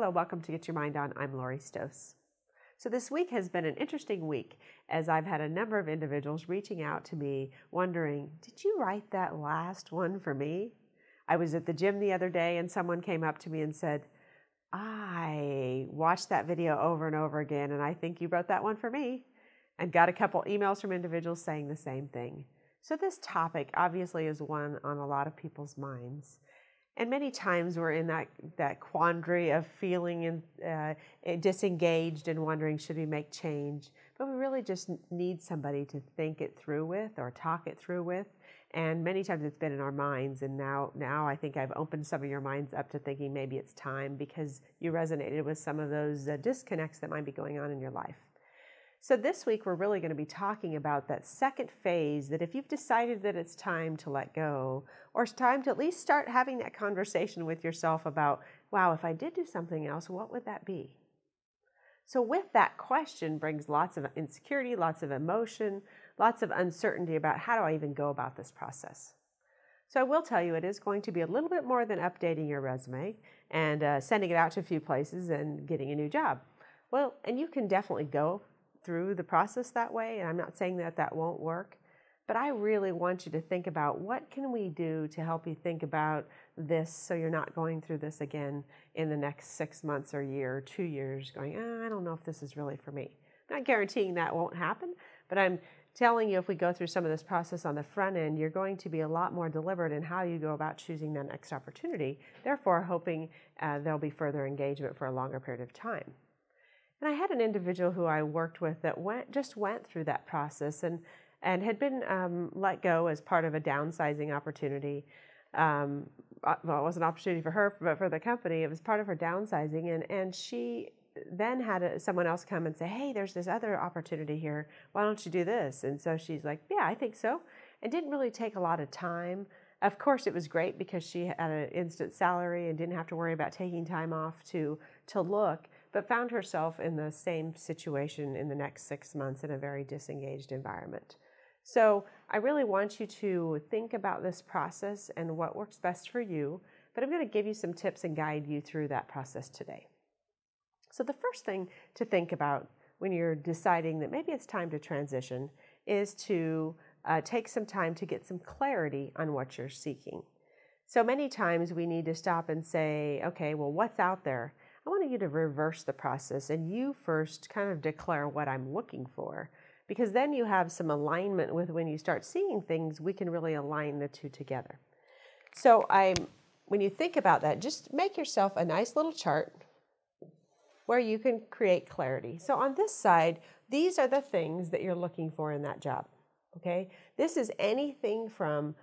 Hello, welcome to Get Your Mind On. I'm Lori Stos. So this week has been an interesting week as I've had a number of individuals reaching out to me wondering, did you write that last one for me? I was at the gym the other day and someone came up to me and said, I watched that video over and over again and I think you wrote that one for me, and got a couple emails from individuals saying the same thing. So this topic obviously is one on a lot of people's minds. And many times we're in that quandary of feeling disengaged and wondering, should we make change? But we really just need somebody to think it through with or talk it through with. And many times it's been in our minds. And now I think I've opened some of your minds up to thinking maybe it's time because you resonated with some of those disconnects that might be going on in your life. So this week, we're really going to be talking about that second phase, that if you've decided that it's time to let go, or it's time to at least start having that conversation with yourself about, wow, if I did do something else, what would that be? So with that question brings lots of insecurity, lots of emotion, lots of uncertainty about how do I even go about this process. So I will tell you, it is going to be a little bit more than updating your resume and sending it out to a few places and getting a new job. Well, and you can definitely go through the process that way, and I'm not saying that that won't work, but I really want you to think about what can we do to help you think about this so you're not going through this again in the next 6 months or year or 2 years going, I don't know if this is really for me. I'm not guaranteeing that won't happen, but I'm telling you, if we go through some of this process on the front end, you're going to be a lot more deliberate in how you go about choosing that next opportunity, therefore hoping there'll be further engagement for a longer period of time. And I had an individual who I worked with that went through that process and had been let go as part of a downsizing opportunity. Well, it wasn't an opportunity for her, but for the company. It was part of her downsizing. And she then had someone else come and say, hey, there's this other opportunity here. Why don't you do this? And so she's like, yeah, I think so. It didn't really take a lot of time. Of course, it was great because she had an instant salary and didn't have to worry about taking time off to look, but found herself in the same situation in the next 6 months in a very disengaged environment. So I really want you to think about this process and what works best for you, but I'm going to give you some tips and guide you through that process today. So the first thing to think about when you're deciding that maybe it's time to transition is to take some time to get some clarity on what you're seeking. So many times we need to stop and say, okay, well, what's out there? I want you to reverse the process and you first kind of declare what I'm looking for, because then you have some alignment with when you start seeing things, we can really align the two together. So when you think about that, just make yourself a nice little chart where you can create clarity. So on this side, these are the things that you're looking for in that job. Okay, this is anything from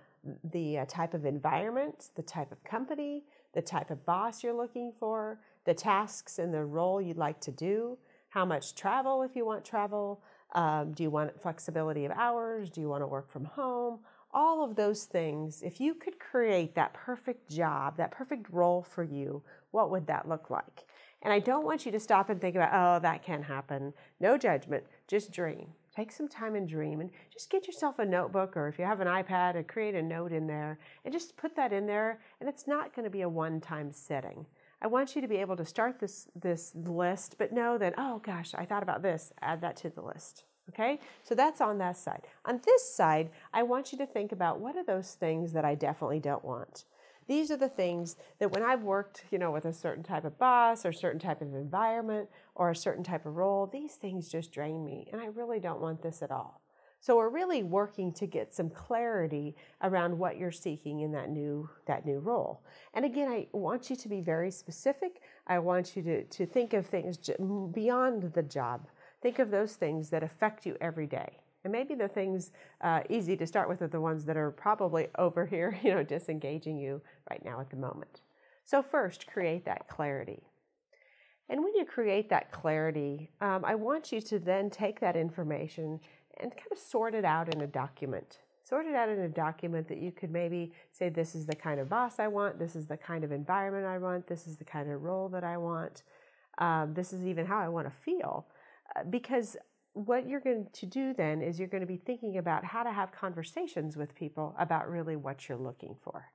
the type of environment, the type of company, the type of boss you're looking for, the tasks and the role you'd like to do, how much travel if you want travel, do you want flexibility of hours, do you want to work from home, all of those things. If you could create that perfect job, that perfect role for you, what would that look like? And I don't want you to stop and think about, oh, that can't happen. No judgment, just dream. Take some time and dream, and just get yourself a notebook, or if you have an iPad, and create a note in there and just put that in there. And it's not going to be a one-time setting. I want you to be able to start this list, but know that, oh gosh, I thought about this, add that to the list. Okay, so that's on that side. On this side, I want you to think about, what are those things that I definitely don't want? These are the things that when I've worked, with a certain type of boss or certain type of environment or a certain type of role, these things just drain me, and I really don't want this at all. So we're really working to get some clarity around what you're seeking in that new role. And again, I want you to be very specific. I want you to think of things beyond the job. Think of those things that affect you every day. And maybe the things easy to start with are the ones that are probably over here, disengaging you right now at the moment. So first, create that clarity. And when you create that clarity, I want you to then take that information and kind of sort it out in a document. Sort it out in a document that you could maybe say, this is the kind of boss I want, this is the kind of environment I want, this is the kind of role that I want, this is even how I want to feel. Because what you're going to do then is you're going to be thinking about how to have conversations with people about really what you're looking for.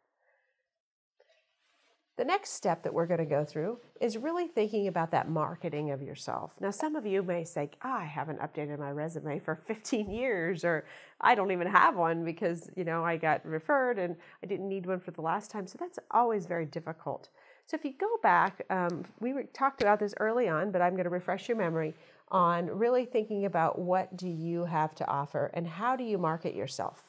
The next step that we're going to go through is really thinking about that marketing of yourself. Now, some of you may say, I haven't updated my resume for 15 years, or I don't even have one because, I got referred and I didn't need one for the last time. So that's always very difficult. So if you go back, we talked about this early on, but I'm going to refresh your memory on really thinking about what do you have to offer and how do you market yourself?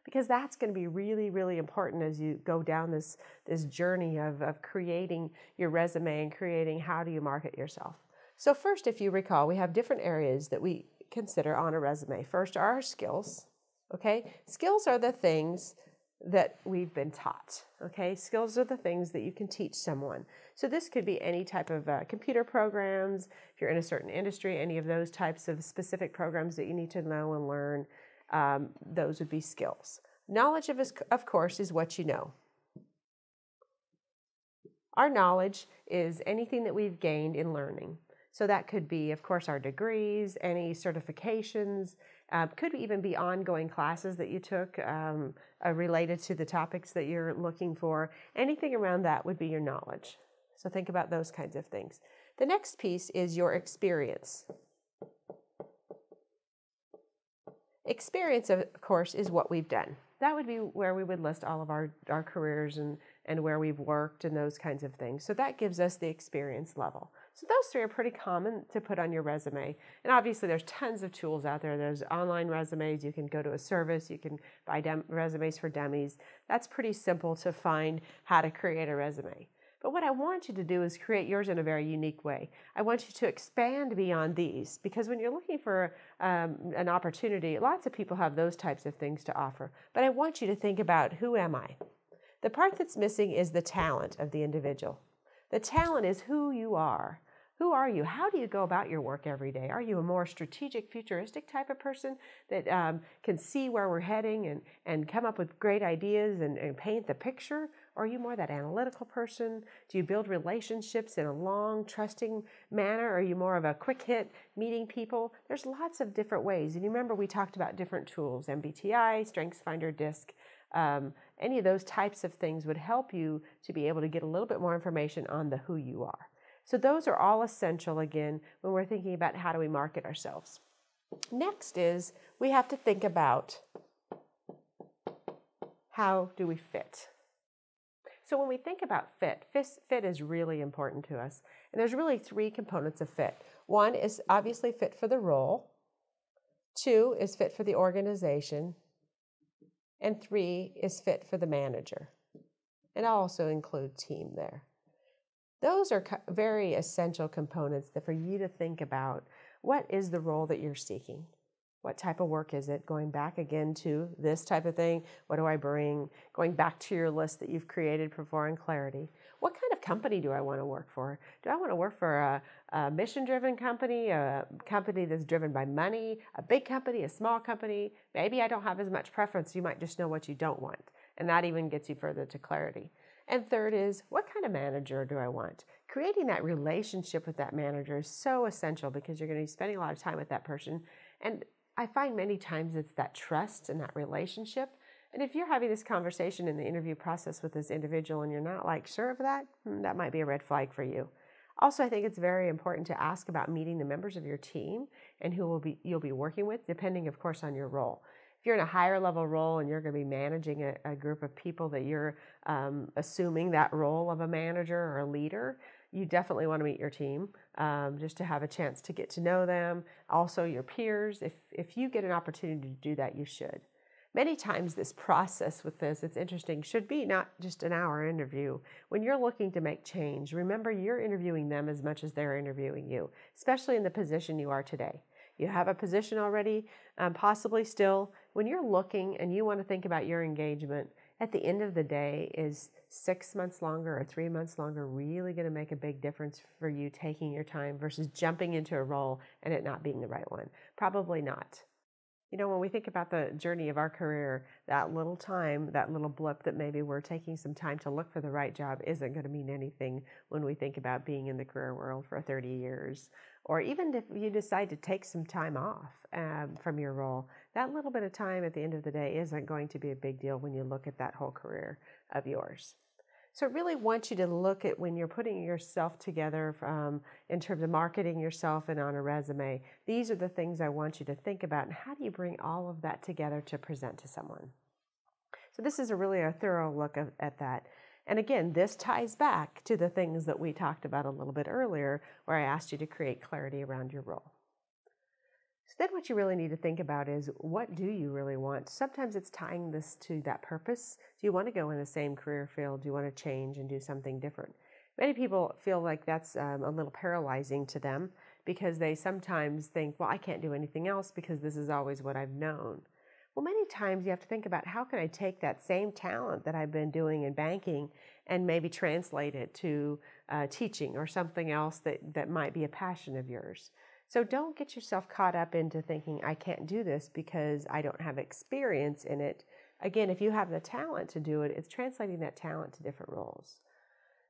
Because that's going to be really, really important as you go down this journey of creating your resume and creating how do you market yourself. So first, if you recall, we have different areas that we consider on a resume. First are our skills, okay? Skills are the things that we've been taught, okay? Skills are the things that you can teach someone. So this could be any type of computer programs, if you're in a certain industry, any of those types of specific programs that you need to know and learn. Those would be skills. Knowledge, of course, is what you know. Our knowledge is anything that we've gained in learning. So that could be, of course, our degrees, any certifications, could even be ongoing classes that you took related to the topics that you're looking for. Anything around that would be your knowledge. So think about those kinds of things. The next piece is your experience. Experience, of course, is what we've done. That would be where we would list all of our careers and where we've worked and those kinds of things. So that gives us the experience level. So those three are pretty common to put on your resume. And obviously there's tons of tools out there. There's online resumes. You can go to a service. You can buy resumes for dummies. That's pretty simple to find how to create a resume. But what I want you to do is create yours in a very unique way. I want you to expand beyond these, because when you're looking for an opportunity, lots of people have those types of things to offer. But I want you to think about, who am I? The part that's missing is the talent of the individual. The talent is who you are. Who are you? How do you go about your work every day? Are you a more strategic, futuristic type of person that can see where we're heading and come up with great ideas and paint the picture? Or are you more that analytical person? Do you build relationships in a long, trusting manner? Are you more of a quick hit, meeting people? There's lots of different ways. And you remember we talked about different tools, MBTI, StrengthsFinder, DISC. Any of those types of things would help you to be able to get a little bit more information on the who you are. So those are all essential, again, when we're thinking about how do we market ourselves. Next is we have to think about how do we fit. So when we think about fit is really important to us. And there's really three components of fit. One is obviously fit for the role. Two is fit for the organization. And three is fit for the manager. And I'll also include team there. Those are very essential components that for you to think about, what is the role that you're seeking? What type of work is it? Going back again to this type of thing, what do I bring? Going back to your list that you've created for Foreign Clarity. What kind of company do I want to work for? Do I want to work for a mission-driven company, a company that's driven by money, a big company, a small company? Maybe I don't have as much preference. You might just know what you don't want. And that even gets you further to clarity. And third is, what kind of manager do I want? Creating that relationship with that manager is so essential because you're going to be spending a lot of time with that person. And I find many times it's that trust and that relationship. And if you're having this conversation in the interview process with this individual and you're not sure of that, that might be a red flag for you. Also, I think it's very important to ask about meeting the members of your team and who you'll be working with, depending, of course, on your role. If you're in a higher level role and you're going to be managing a group of people that you're assuming that role of a manager or a leader, you definitely want to meet your team just to have a chance to get to know them. Also your peers. If you get an opportunity to do that, you should. Many times this process with this, it's interesting, should be not just an hour interview. When you're looking to make change, remember you're interviewing them as much as they're interviewing you, especially in the position you are today. You have a position already, possibly still. When you're looking and you want to think about your engagement, at the end of the day, is 6 months longer or 3 months longer really going to make a big difference for you taking your time versus jumping into a role and it not being the right one? Probably not. You know, when we think about the journey of our career, that little time, that little blip that maybe we're taking some time to look for the right job isn't going to mean anything when we think about being in the career world for 30 years. Or even if you decide to take some time off from your role, that little bit of time at the end of the day isn't going to be a big deal when you look at that whole career of yours. So I really want you to look at when you're putting yourself together in terms of marketing yourself and on a resume. These are the things I want you to think about, and how do you bring all of that together to present to someone? So this is really a thorough look at that. And again, this ties back to the things that we talked about a little bit earlier, where I asked you to create clarity around your role. So then what you really need to think about is, what do you really want? Sometimes it's tying this to that purpose. Do you want to go in the same career field? Do you want to change and do something different? Many people feel like that's a little paralyzing to them, because they sometimes think, well, I can't do anything else because this is always what I've known. Well, many times you have to think about, how can I take that same talent that I've been doing in banking and maybe translate it to teaching or something else that might be a passion of yours. So don't get yourself caught up into thinking, I can't do this because I don't have experience in it. Again, if you have the talent to do it, it's translating that talent to different roles.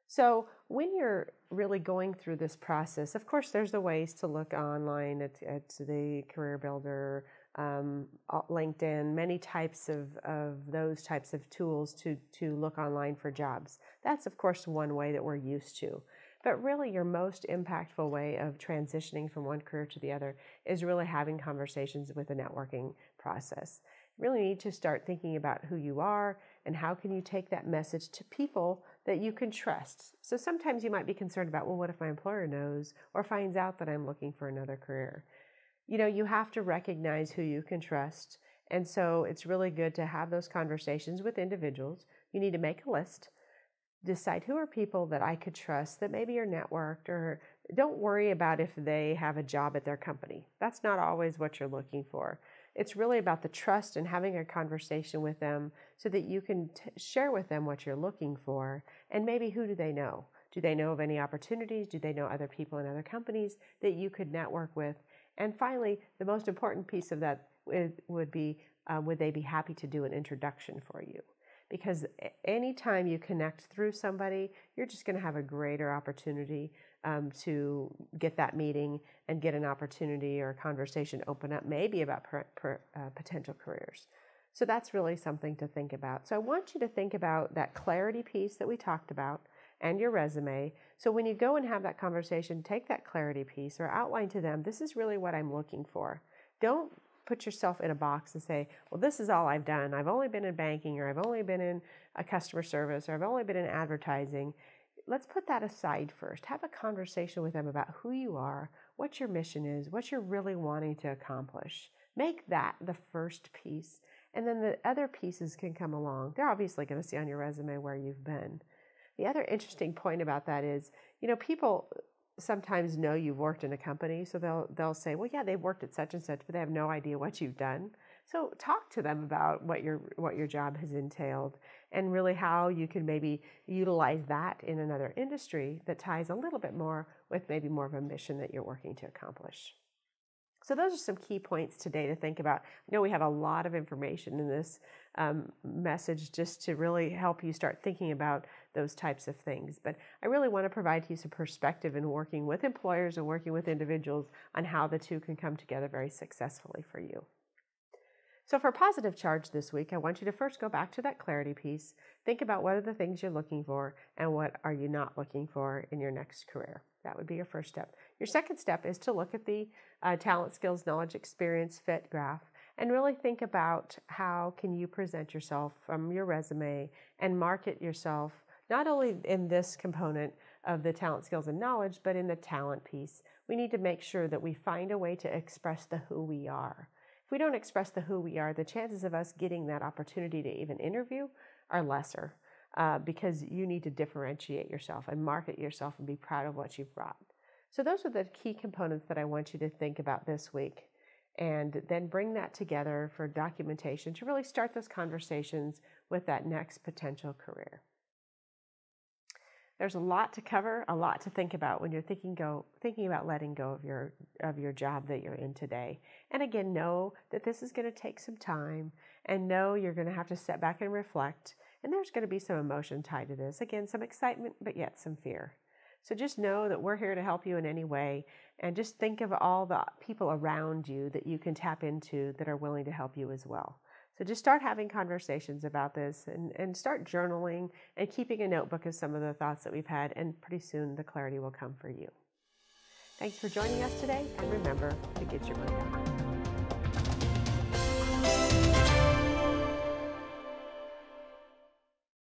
So when you're really going through this process, of course, there's the ways to look online at the Career Builder, LinkedIn, many types of those types of tools to look online for jobs. That's, of course, one way that we're used to. But really, your most impactful way of transitioning from one career to the other is really having conversations with a networking process. You really need to start thinking about who you are and how can you take that message to people that you can trust. So sometimes you might be concerned about, well, what if my employer knows or finds out that I'm looking for another career? You have to recognize who you can trust. And so it's really good to have those conversations with individuals. You need to make a list. Decide who are people that I could trust, that maybe are networked, or don't worry about if they have a job at their company. That's not always what you're looking for. It's really about the trust and having a conversation with them so that you can share with them what you're looking for, and maybe who do they know? Do they know of any opportunities? Do they know other people in other companies that you could network with? And finally, the most important piece of that would be, would they be happy to do an introduction for you? Because anytime you connect through somebody, you're just going to have a greater opportunity to get that meeting and get an opportunity or a conversation open up, maybe about potential careers. So that's really something to think about. So I want you to think about that clarity piece that we talked about and your resume. So when you go and have that conversation, take that clarity piece or outline to them, this is really what I'm looking for. Don't put yourself in a box and say, well, this is all I've done. I've only been in banking, or I've only been in a customer service, or I've only been in advertising. Let's put that aside first. Have a conversation with them about who you are, what your mission is, what you're really wanting to accomplish. Make that the first piece, and then the other pieces can come along. They're obviously going to see on your resume where you've been. The other interesting point about that is, people sometimes know you've worked in a company, so they'll say, well, yeah, they've worked at such and such, but they have no idea what you've done. So talk to them about what your job has entailed, and really how you can maybe utilize that in another industry that ties a little bit more with maybe more of a mission that you're working to accomplish. So those are some key points today to think about. I know we have a lot of information in this message just to really help you start thinking about those types of things. But I really want to provide you some perspective in working with employers and working with individuals on how the two can come together very successfully for you. So for positive charge this week, I want you to first go back to that clarity piece. Think about what are the things you're looking for and what are you not looking for in your next career. That would be your first step. Your second step is to look at the talent, skills, knowledge, experience, fit graph, and really think about how can you present yourself from your resume and market yourself, not only in this component of the talent, skills, and knowledge, but in the talent piece. We need to make sure that we find a way to express the who we are. If we don't express the who we are, the chances of us getting that opportunity to even interview are lesser. Because you need to differentiate yourself and market yourself and be proud of what you've brought. So those are the key components that I want you to think about this week, and then bring that together for documentation to really start those conversations with that next potential career. There's a lot to cover, a lot to think about when you're thinking about letting go of your job that you're in today. And again, know that this is going to take some time, and know you're going to have to step back and reflect. And there's going to be some emotion tied to this. Again, some excitement, but yet some fear. So just know that we're here to help you in any way. And just think of all the people around you that you can tap into that are willing to help you as well. So just start having conversations about this and start journaling and keeping a notebook of some of the thoughts that we've had, and pretty soon the clarity will come for you. Thanks for joining us today, and remember to get your mind out.